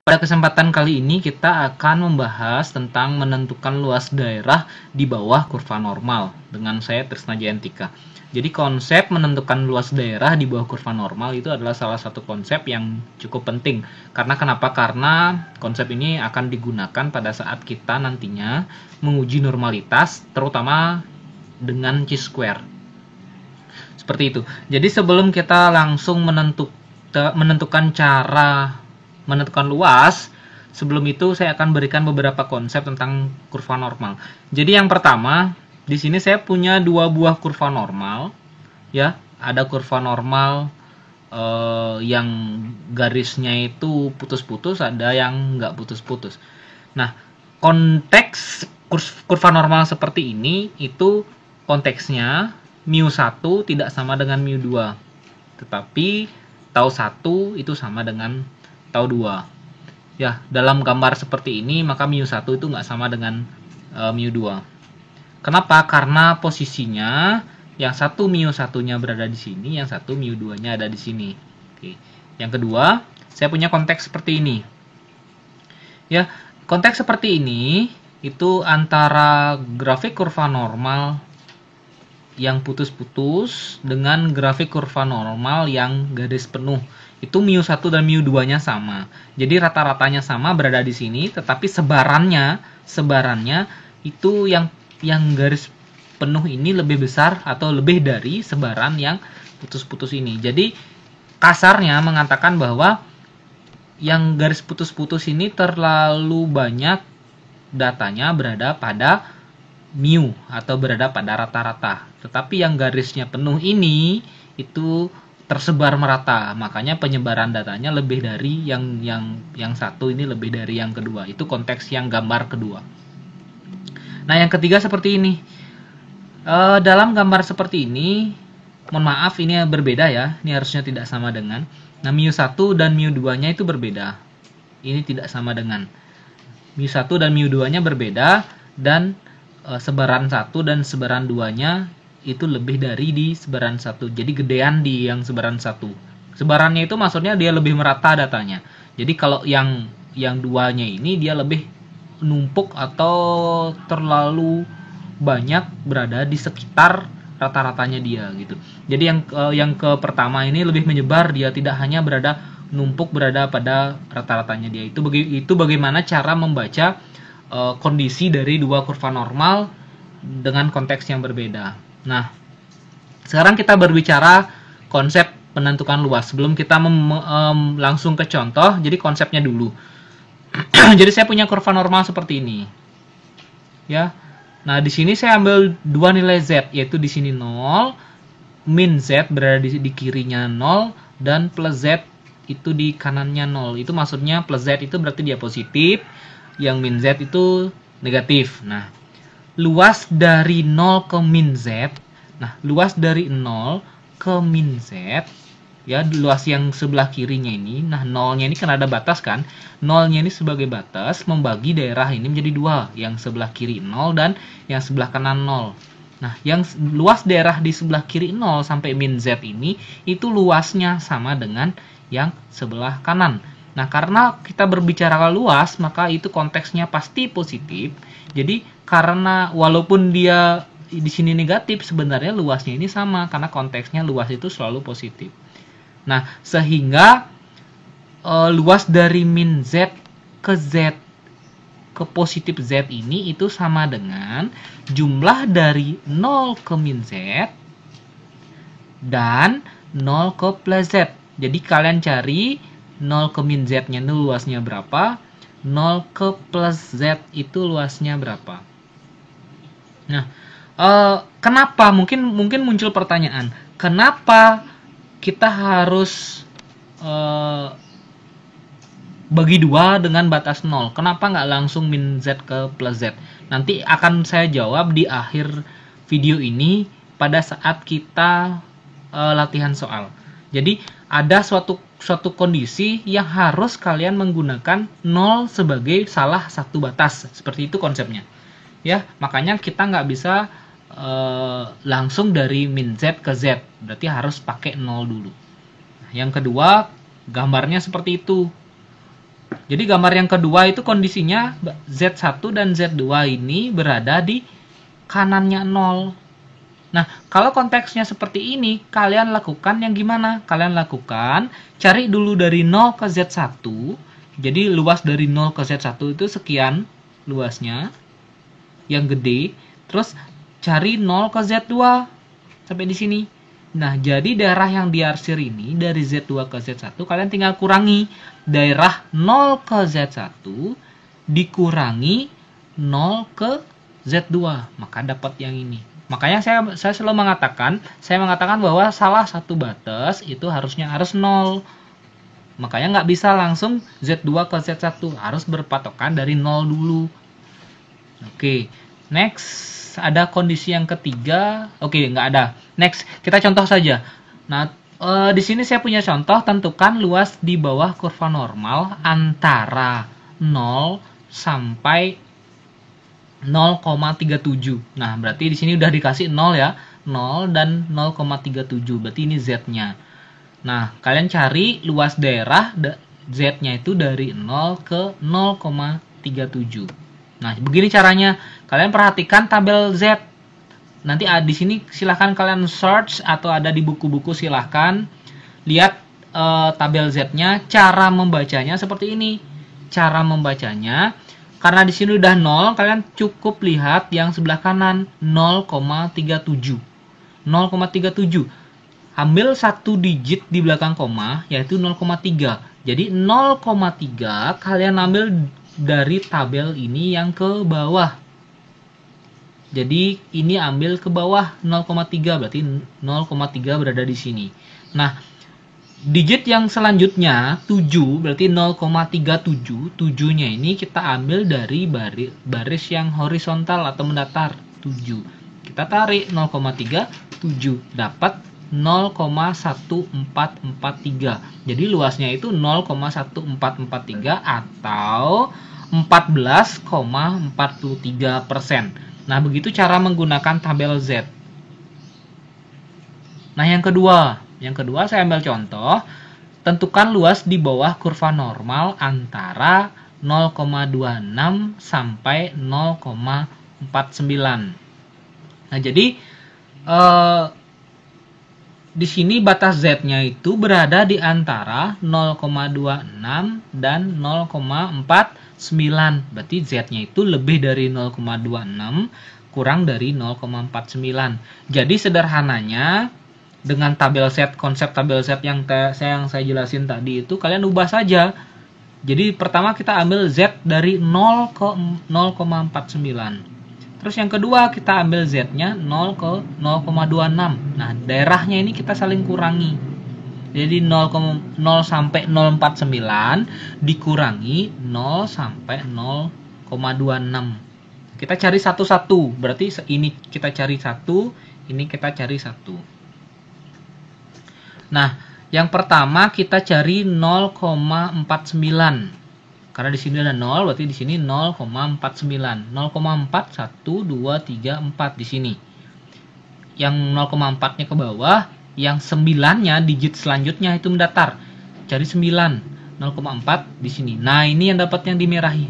Pada kesempatan kali ini kita akan membahas tentang menentukan luas daerah di bawah kurva normal dengan saya Trisna Jayantika. Jadi konsep menentukan luas daerah di bawah kurva normal itu adalah salah satu konsep yang cukup penting. Karena kenapa? Karena konsep ini akan digunakan pada saat kita nantinya menguji normalitas, terutama dengan chi-square. Seperti itu. Jadi sebelum kita langsung menentukan cara menentukan luas, sebelum itu saya akan berikan beberapa konsep tentang kurva normal. Jadi yang pertama, di sini saya punya dua buah kurva normal, ya. Ada kurva normal yang garisnya itu putus-putus, ada yang nggak putus-putus. Nah, konteks kurva normal seperti ini itu konteksnya mu1 tidak sama dengan mu2. Tetapi tau 1 itu sama dengan tau 2. Ya, dalam gambar seperti ini maka mu1 itu nggak sama dengan mu2. Kenapa? Karena posisinya yang satu mu1-nya berada di sini, yang satu mu2-nya ada di sini. Oke. Yang kedua, saya punya konteks seperti ini. Ya, konteks seperti ini itu antara grafik kurva normal yang putus-putus dengan grafik kurva normal yang garis penuh. Itu mu1 dan mu2-nya sama. Jadi rata-ratanya sama berada di sini, tetapi sebarannya itu yang garis penuh ini lebih besar atau lebih dari sebaran yang putus-putus ini. Jadi kasarnya mengatakan bahwa yang garis putus-putus ini terlalu banyak datanya berada pada mu atau berada pada rata-rata. Tetapi yang garisnya penuh ini itu tersebar merata, makanya penyebaran datanya lebih dari yang satu ini lebih dari yang kedua. Itu konteks yang gambar kedua. Nah, yang ketiga seperti ini. Dalam gambar seperti ini, mohon maaf ini berbeda ya. Ini harusnya tidak sama dengan. Nah, mu1 dan mu2-nya itu berbeda. Ini tidak sama dengan. mu1 dan mu2-nya berbeda dan sebaran 1 dan sebaran 2-nya itu lebih dari di sebaran 1. Jadi gedean di yang sebaran 1. Sebarannya itu maksudnya dia lebih merata datanya. Jadi kalau yang 2-nya ini dia lebih numpuk atau terlalu banyak berada di sekitar rata-ratanya dia gitu. Jadi yang ke pertama ini lebih menyebar, dia tidak hanya berada numpuk berada pada rata-ratanya dia. Itu bagaimana cara membaca kondisi dari dua kurva normal dengan konteks yang berbeda. Nah, sekarang kita berbicara konsep menentukan luas. Sebelum kita langsung ke contoh, jadi konsepnya dulu. Jadi saya punya kurva normal seperti ini. Ya. Nah, di sini saya ambil dua nilai z, yaitu di sini 0, min z berada di kirinya 0 dan plus z itu di kanannya 0. Itu maksudnya plus z itu berarti dia positif, yang min z itu negatif. Nah, luas dari 0 ke min z. Nah, luas dari 0 ke min z, ya, luas yang sebelah kirinya ini. Nah, 0-nya ini kan ada batas kan. 0-nya ini sebagai batas membagi daerah ini menjadi dua. Yang sebelah kiri 0 dan yang sebelah kanan 0. Nah, yang luas daerah di sebelah kiri 0 sampai min z ini itu luasnya sama dengan yang sebelah kanan. Nah, karena kita berbicara luas, maka itu konteksnya pasti positif. Jadi, karena walaupun dia di sini negatif, sebenarnya luasnya ini sama. Karena konteksnya luas itu selalu positif. Nah, sehingga luas dari min z ke z, ke positif z ini itu sama dengan jumlah dari 0 ke min z dan 0 ke plus z. Jadi, kalian cari 0 ke min z-nya itu luasnya berapa, 0 ke plus z itu luasnya berapa. Nah, kenapa? Mungkin muncul pertanyaan, kenapa kita harus bagi dua dengan batas 0? Kenapa nggak langsung min z ke plus z? Nanti akan saya jawab di akhir video ini pada saat kita latihan soal. Jadi, ada suatu kondisi yang harus kalian menggunakan 0 sebagai salah satu batas. Seperti itu konsepnya. Ya, makanya kita nggak bisa langsung dari min z ke z. Berarti harus pakai 0 dulu. Yang kedua, gambarnya seperti itu. Jadi gambar yang kedua itu kondisinya Z1 dan Z2 ini berada di kanannya 0. Nah, kalau konteksnya seperti ini, kalian lakukan yang gimana? Kalian lakukan, cari dulu dari 0 ke Z1. Jadi luas dari 0 ke Z1 itu sekian luasnya, yang gede. Terus cari 0 ke Z2 sampai di sini. Nah, jadi daerah yang diarsir ini dari Z2 ke Z1 kalian tinggal kurangi daerah 0 ke Z1 dikurangi 0 ke Z2, maka dapat yang ini. Makanya saya selalu mengatakan bahwa salah satu batas itu harus 0. Makanya nggak bisa langsung Z2 ke Z1, harus berpatokan dari 0 dulu. Oke, next ada kondisi yang ketiga. Oke, nggak ada. Next, kita contoh saja. Nah, di sini saya punya contoh, tentukan luas di bawah kurva normal antara 0 sampai 0,37. Nah, berarti di sini udah dikasih 0 ya. 0 dan 0,37. Berarti ini Z-nya. Nah, kalian cari luas daerah Z-nya itu dari 0 ke 0,37. Nah, begini caranya. Kalian perhatikan tabel Z. Nanti di sini silahkan kalian search atau ada di buku-buku, silahkan lihat tabel Z-nya. Cara membacanya seperti ini. Cara membacanya, karena di sini udah 0, kalian cukup lihat yang sebelah kanan 0,37. 0,37. Ambil satu digit di belakang koma, yaitu 0,3. Jadi 0,3 kalian ambil dari tabel ini yang ke bawah. Jadi ini ambil ke bawah 0,3, berarti 0,3 berada di sini. Nah, digit yang selanjutnya 7, berarti 0,37. 7-nya ini kita ambil dari baris yang horizontal atau mendatar, 7. Kita tarik 0,3, 7, dapat 0,1443. Jadi luasnya itu 0,1443 atau 14,43%. Nah, begitu cara menggunakan tabel Z. Nah, yang kedua saya ambil contoh, tentukan luas di bawah kurva normal antara 0,26 sampai 0,49. Nah, jadi di sini batas Z-nya itu berada di antara 0,26 dan 0,49. Berarti Z-nya itu lebih dari 0,26 kurang dari 0,49. Jadi sederhananya dengan tabel Z, konsep tabel Z yang saya jelasin tadi itu kalian ubah saja. Jadi pertama kita ambil Z dari 0 ke 0,49. Terus yang kedua kita ambil Z-nya 0 ke 0,26. Nah, daerahnya ini kita saling kurangi. Jadi 0 sampai 0,49 dikurangi 0 sampai 0,26. Kita cari satu-satu. Berarti ini kita cari 1, ini kita cari 1. Nah, yang pertama kita cari 0,49. Karena di sini ada 0, berarti di sini 0,49. 0,4, 1, 2, 3, 4 di sini. Yang 0,4-nya ke bawah, yang 9-nya digit selanjutnya itu mendatar. Cari 9, 0,4 di sini. Nah, ini yang dapat yang dimerahi.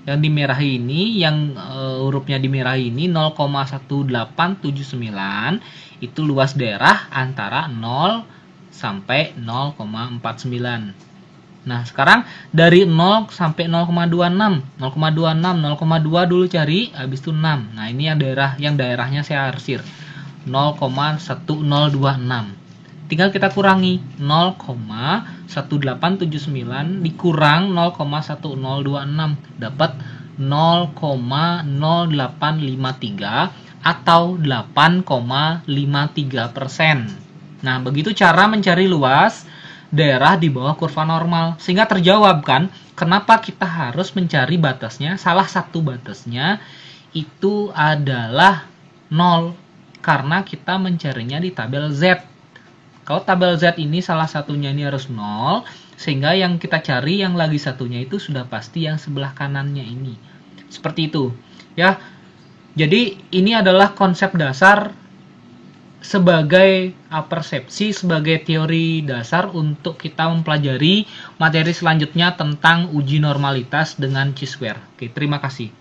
Yang dimerahi ini, yang hurufnya dimerahi ini 0,1879 itu luas daerah antara 0 sampai 0,49. Nah, sekarang dari 0 sampai 0,26. 0,26, 0,2 dulu cari, habis itu 6. Nah, ini yang daerahnya saya arsir. 0,1026. Tinggal kita kurangi 0,1879 dikurang 0,1026 dapat 0,0853 atau 8,53%. Nah, begitu cara mencari luas daerah di bawah kurva normal. Sehingga terjawab kan, kenapa kita harus mencari batasnya. Salah satu batasnya itu adalah 0. Karena kita mencarinya di tabel Z. Kalau tabel Z ini salah satunya ini harus 0. Sehingga yang kita cari yang lagi satunya itu sudah pasti yang sebelah kanannya ini. Seperti itu. Ya. Jadi ini adalah konsep dasar sebagai persepsi, sebagai teori dasar untuk kita mempelajari materi selanjutnya tentang uji normalitas dengan chi-square. Oke, terima kasih.